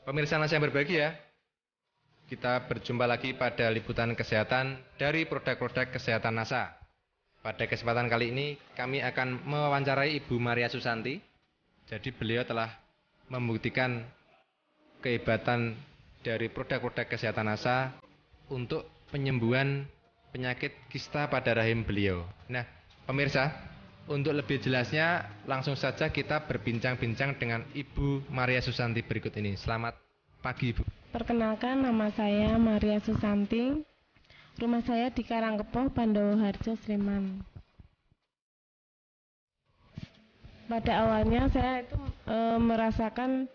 Pemirsa Nasa yang berbahagia, kita berjumpa lagi pada liputan kesehatan dari produk-produk kesehatan NASA. Pada kesempatan kali ini kami akan mewawancarai Ibu Maria Susanti. Jadi beliau telah membuktikan kehebatan dari produk-produk kesehatan NASA untuk penyembuhan penyakit kista pada rahim beliau. Nah, pemirsa, untuk lebih jelasnya langsung saja kita berbincang-bincang dengan Ibu Maria Susanti berikut ini. Selamat pagi, Ibu. Perkenalkan, nama saya Maria Susanti. Rumah saya di Karangkepoh, Pandowo Harjo, Sleman. Pada awalnya saya itu merasakan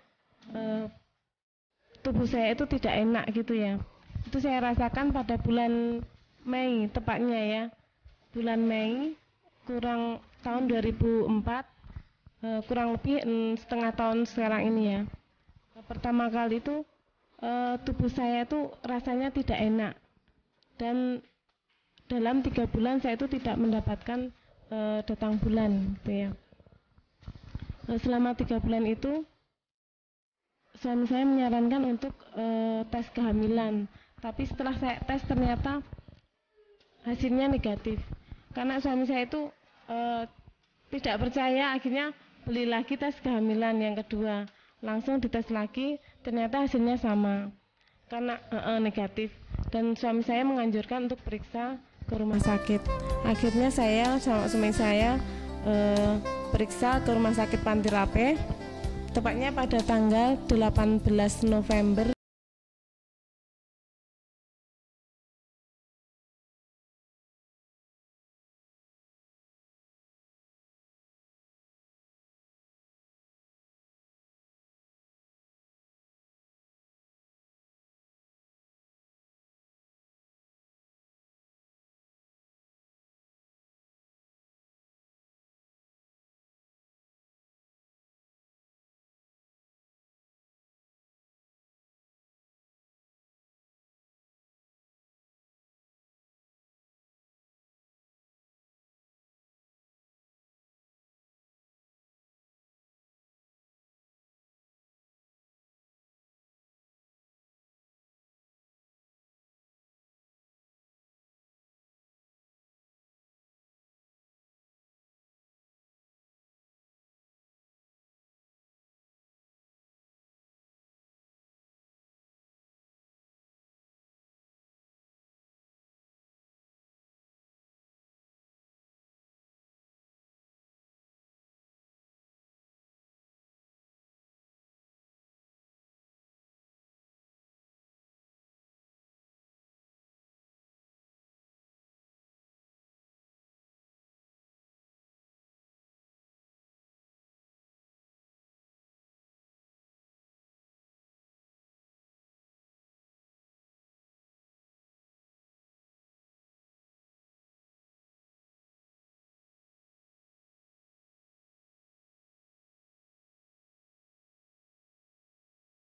tubuh saya itu tidak enak gitu ya. Itu saya rasakan pada bulan Mei tepatnya ya. Bulan Mei kurang tahun 2004, kurang lebih setengah tahun sekarang ini ya. Pertama kali itu tubuh saya itu rasanya tidak enak, dan dalam 3 bulan saya itu tidak mendapatkan datang bulan gitu ya. Selama 3 bulan itu suami saya menyarankan untuk tes kehamilan, tapi setelah saya tes ternyata hasilnya negatif. Karena suami saya itu tidak percaya, akhirnya beli lagi tes kehamilan yang kedua. Langsung dites lagi, ternyata hasilnya sama, karena negatif. Dan suami saya menganjurkan untuk periksa ke rumah sakit. Akhirnya saya sama suami saya periksa ke rumah sakit Pantirape, tepatnya pada tanggal 18 November.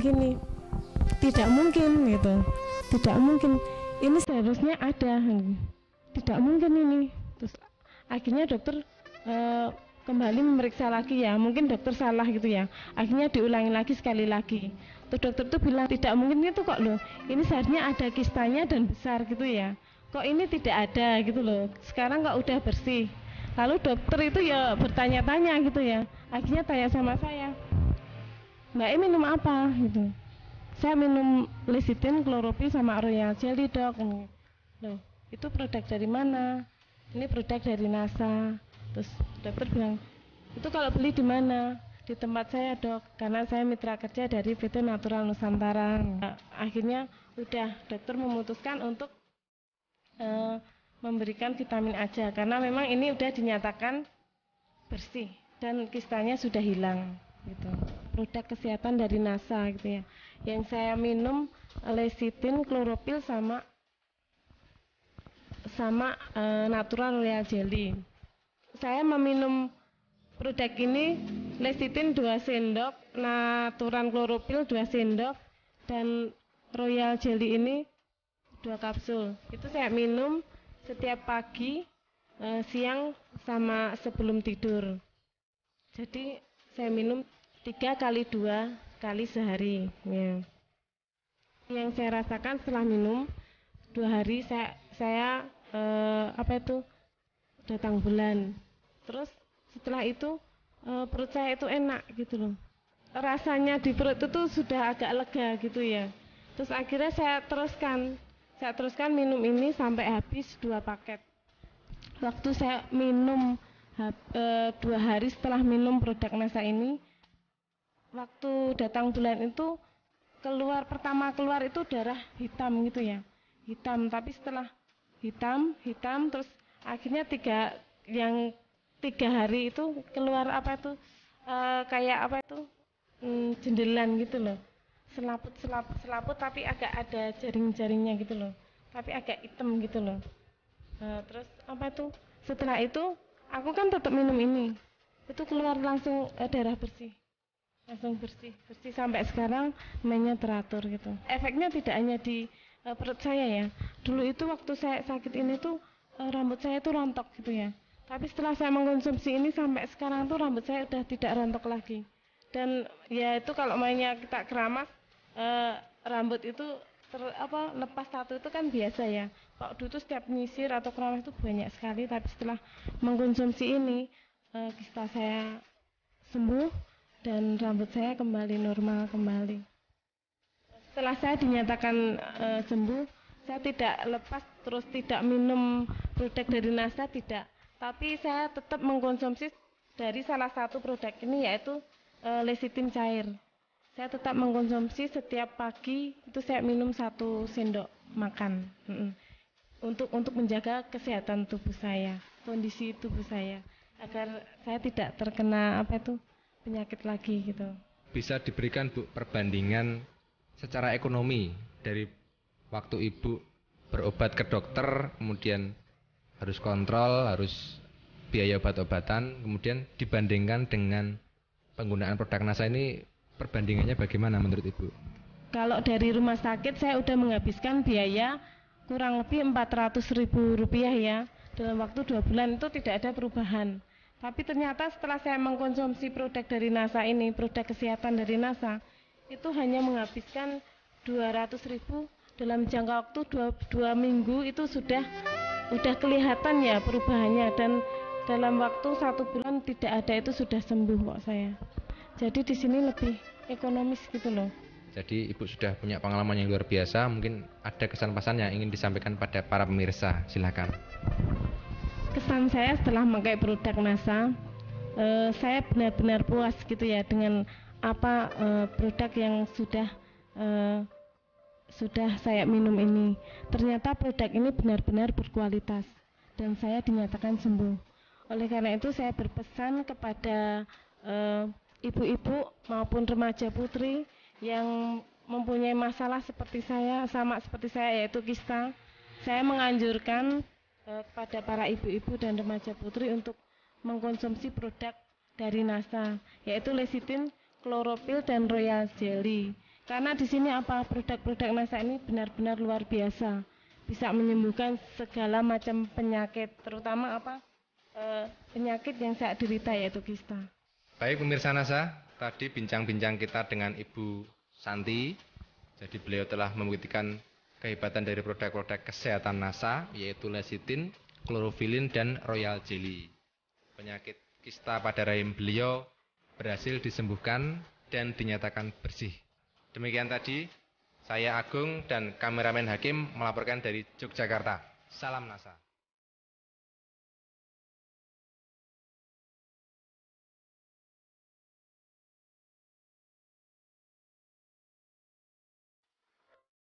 Gini, tidak mungkin gitu, tidak mungkin, ini seharusnya ada, tidak mungkin ini. Terus akhirnya dokter kembali memeriksa lagi ya, mungkin dokter salah gitu ya. Akhirnya diulangi lagi sekali lagi. Terus dokter tuh bilang tidak mungkin itu kok loh, ini seharusnya ada kistanya dan besar gitu ya. Kok ini tidak ada gitu loh. Sekarang kok udah bersih. Lalu dokter itu ya bertanya-tanya gitu ya. Akhirnya tanya sama saya, Mbak ini minum apa gitu. Saya minum lecithin, chlorophyll sama royal jelly, dok. Loh, itu produk dari mana? Ini produk dari NASA. Terus dokter bilang, itu kalau beli di mana? Di tempat saya, dok, karena saya mitra kerja dari PT Natural Nusantara. Akhirnya udah dokter memutuskan untuk memberikan vitamin aja, karena memang ini udah dinyatakan bersih dan kistanya sudah hilang gitu. Produk kesehatan dari NASA gitu ya. Yang saya minum lecithin, chlorophyll sama natural royal jelly. Saya meminum produk ini, lecithin 2 sendok, natural chlorophyll 2 sendok, dan royal jelly ini 2 kapsul. Itu saya minum setiap pagi, siang, sama sebelum tidur. Jadi saya minum 3 kali 2 sekali sehari. Ya. Yang saya rasakan setelah minum 2 hari saya datang bulan. Terus setelah itu perut saya itu enak gitu loh. Rasanya di perut itu sudah agak lega gitu ya. Terus akhirnya saya teruskan minum ini sampai habis 2 paket. Waktu saya minum 2 hari setelah minum produk NASA ini, waktu datang bulan itu pertama keluar itu darah hitam gitu ya, hitam. Tapi setelah hitam terus akhirnya 3 hari itu keluar jendelan gitu loh, selaput tapi agak ada jaring-jaringnya gitu loh, tapi agak hitam gitu loh. Terus setelah itu aku kan tetap minum ini, itu keluar langsung darah bersih, langsung bersih sampai sekarang mainnya teratur gitu. Efeknya tidak hanya di perut saya ya. Dulu itu waktu saya sakit ini tuh rambut saya tuh rontok gitu ya. Tapi setelah saya mengkonsumsi ini sampai sekarang tuh rambut saya udah tidak rontok lagi. Dan ya itu kalau mainnya kita keramas, rambut itu lepas satu itu kan biasa ya. Waktu itu setiap nyisir atau keramas itu banyak sekali. Tapi setelah mengkonsumsi ini, kista saya sembuh dan rambut saya kembali normal kembali. Setelah saya dinyatakan sembuh, saya tidak lepas terus tidak minum produk dari NASA, tidak. Tapi saya tetap mengkonsumsi dari salah satu produk ini, yaitu lecithin cair. Saya tetap mengkonsumsi setiap pagi, itu saya minum 1 sendok makan. Untuk menjaga kesehatan tubuh saya, kondisi tubuh saya, agar saya tidak terkena penyakit lagi gitu. Bisa diberikan Bu perbandingan secara ekonomi dari waktu Ibu berobat ke dokter, kemudian harus kontrol, harus biaya obat-obatan, kemudian dibandingkan dengan penggunaan produk NASA ini, perbandingannya bagaimana menurut Ibu? Kalau dari rumah sakit saya udah menghabiskan biaya kurang lebih Rp400.000 ya. Dalam waktu 2 bulan itu tidak ada perubahan. Tapi ternyata setelah saya mengkonsumsi produk dari NASA ini, produk kesehatan dari NASA, itu hanya menghabiskan 200.000 dalam jangka waktu 2 minggu, itu sudah kelihatan ya perubahannya, dan dalam waktu 1 bulan tidak ada, itu sudah sembuh kok saya. Jadi di sini lebih ekonomis gitu loh. Jadi Ibu sudah punya pengalaman yang luar biasa. Mungkin ada kesan-pesan yang ingin disampaikan pada para pemirsa, silakan. Kesan saya setelah memakai produk NASA, saya benar-benar puas gitu ya dengan produk yang sudah saya minum ini. Ternyata produk ini benar-benar berkualitas dan saya dinyatakan sembuh. Oleh karena itu saya berpesan kepada ibu-ibu maupun remaja putri yang mempunyai masalah sama seperti saya, yaitu kista. Saya menganjurkan kepada para ibu-ibu dan remaja putri untuk mengkonsumsi produk dari NASA, yaitu lecithin, chlorophyll, dan royal jelly. Karena di sini produk-produk NASA ini benar-benar luar biasa, bisa menyembuhkan segala macam penyakit, terutama penyakit yang saya derita, yaitu kista. Baik pemirsa NASA, tadi bincang-bincang kita dengan Ibu Santi. Jadi beliau telah membuktikan kehebatan dari produk-produk kesehatan NASA, yaitu lecithin, chlorofillin, dan royal jelly. Penyakit kista pada rahim beliau berhasil disembuhkan dan dinyatakan bersih. Demikian tadi, saya Agung dan kameramen Hakim melaporkan dari Yogyakarta. Salam NASA.